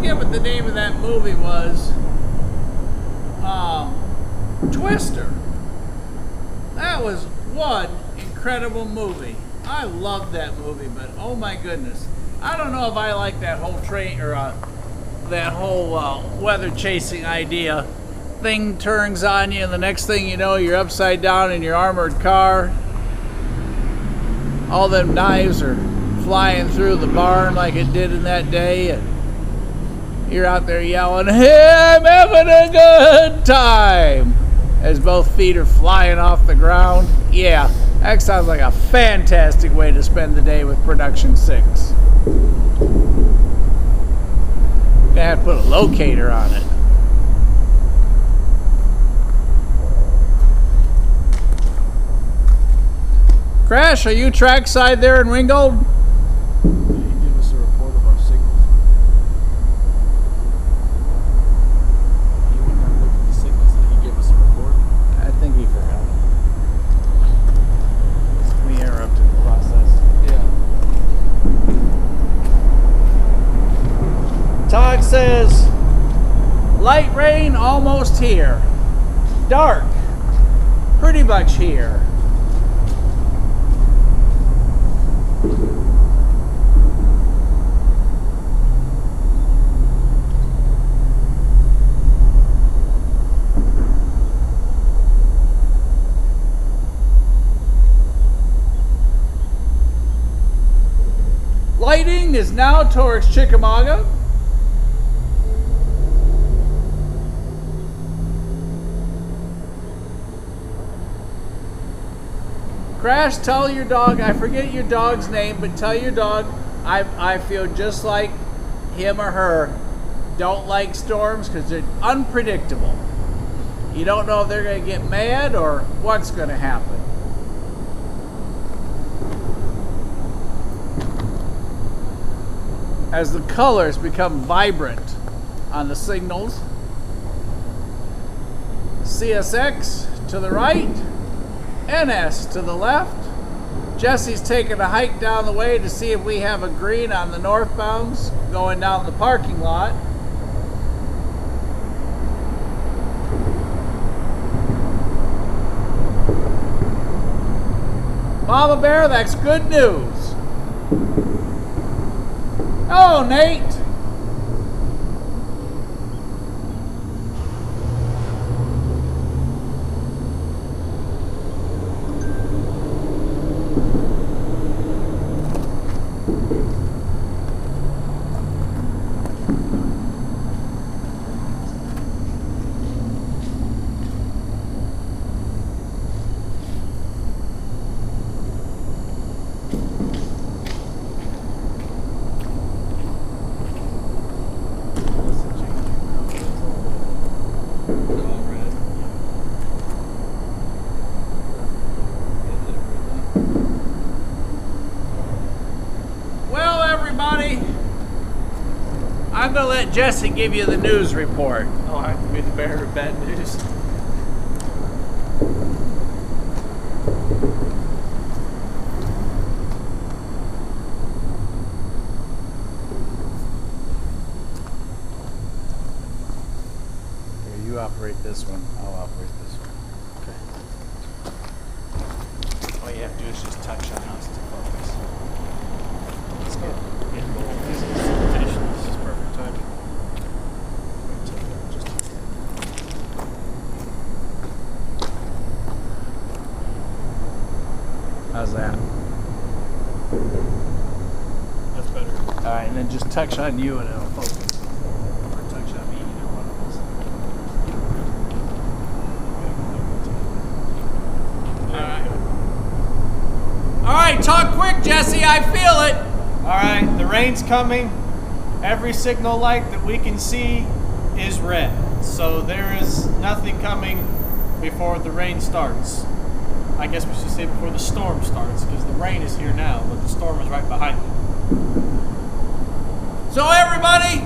forget what the name of that movie was. Twister. That was one incredible movie. I loved that movie, but oh my goodness. I don't know if I like that whole train or that whole weather chasing idea. Thing turns on you, and the next thing you know, you're upside down in your armored car. All them knives are flying through the barn like it did in that day, and you're out there yelling, "Hey, I'm having a good time!" as both feet are flying off the ground. Yeah, that sounds like a fantastic way to spend the day with Production 6. Gonna have to put a locator on it. Crash, are you trackside there in Ringgold? Did he give us a report of our signals? He went down and looked at the signals. Did he give us a report? I think he forgot. We interrupted the process. Yeah. Todd says, light rain almost here. Dark, pretty much here. Lighting is now towards Chickamauga. Crash, tell your dog, I forget your dog's name, but tell your dog I feel just like him or her. Don't like storms because they're unpredictable. You don't know if they're going to get mad or what's going to happen. As the colors become vibrant on the signals, CSX to the right, NS to the left. Jesse's taking a hike down the way to see if we have a green on the northbounds going down the parking lot. Mama Bear, that's good news. Oh, Nate. I'm going to let Jesse give you the news report. Oh, I have to be the bearer of bad news. Here, you operate this one. I'll operate this one. Okay. All you have to do is just touch on us to focus. Let's go. This is perfect timing. How's that? That's better. All right, and then just touch on you and it'll focus. Or touch on me, either one of us. All right, talk quick, Jesse. I feel it. All right, the rain's coming. Every signal light that we can see is red. So there is nothing coming before the rain starts. I guess we should say before the storm starts, because the rain is here now, but the storm is right behind it. So everybody,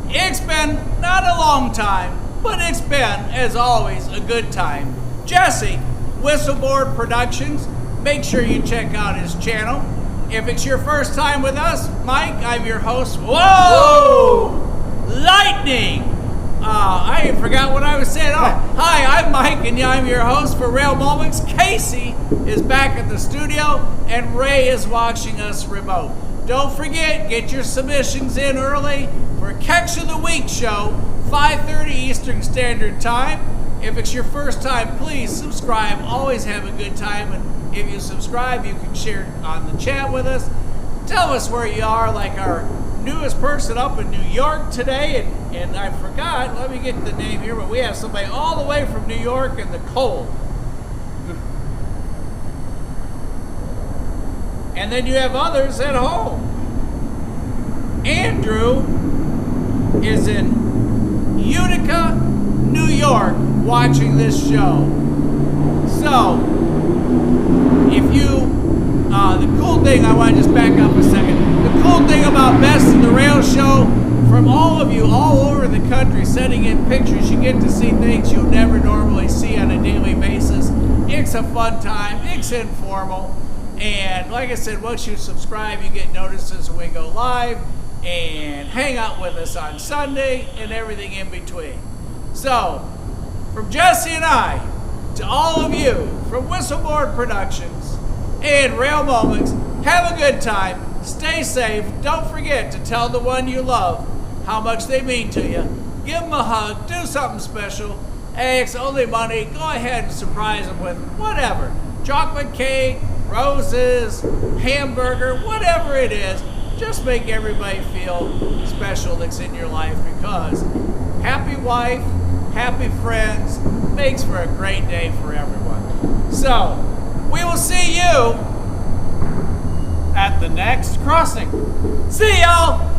it's been not a long time, but it's been, as always, a good time. Jesse, Whistleboard Productions, make sure you check out his channel. If it's your first time with us, Mike, I'm your host. Whoa! lightning. I forgot what I was saying. Oh, hi, I'm Mike, and I'm your host for Rail Moments. Casey is back at the studio, and Ray is watching us remote. Don't forget, get your submissions in early for Catch of the Week show, 5:30 Eastern Standard Time. If it's your first time, please subscribe. Always have a good time, and if you subscribe, you can share on the chat with us. Tell us where you are, like our newest person up in New York today, and I forgot, let me get the name here, but we have somebody all the way from New York in the cold. And then you have others at home. Andrew is in Utica, New York, watching this show. So, if you, the cool thing, I want to just back up a second. The cool thing about Best in the Rail show, from all of you all over the country sending in pictures, you get to see things you'll never normally see on a daily basis. It's a fun time, it's informal, and like I said, once you subscribe, you get notices when we go live, and hang out with us on Sunday, and everything in between. So, from Jesse and I, to all of you, from Whistleboard Productions and Rail Moments, have a good time. Stay safe. Don't forget to tell the one you love how much they mean to you. Give them a hug. Do something special. Hey, it's only money. Go ahead and surprise them with whatever. Chocolate cake, roses, hamburger, whatever it is. Just make everybody feel special that's in your life, because happy wife, happy friends makes for a great day for everyone. So, we will see you At the next crossing. See y'all!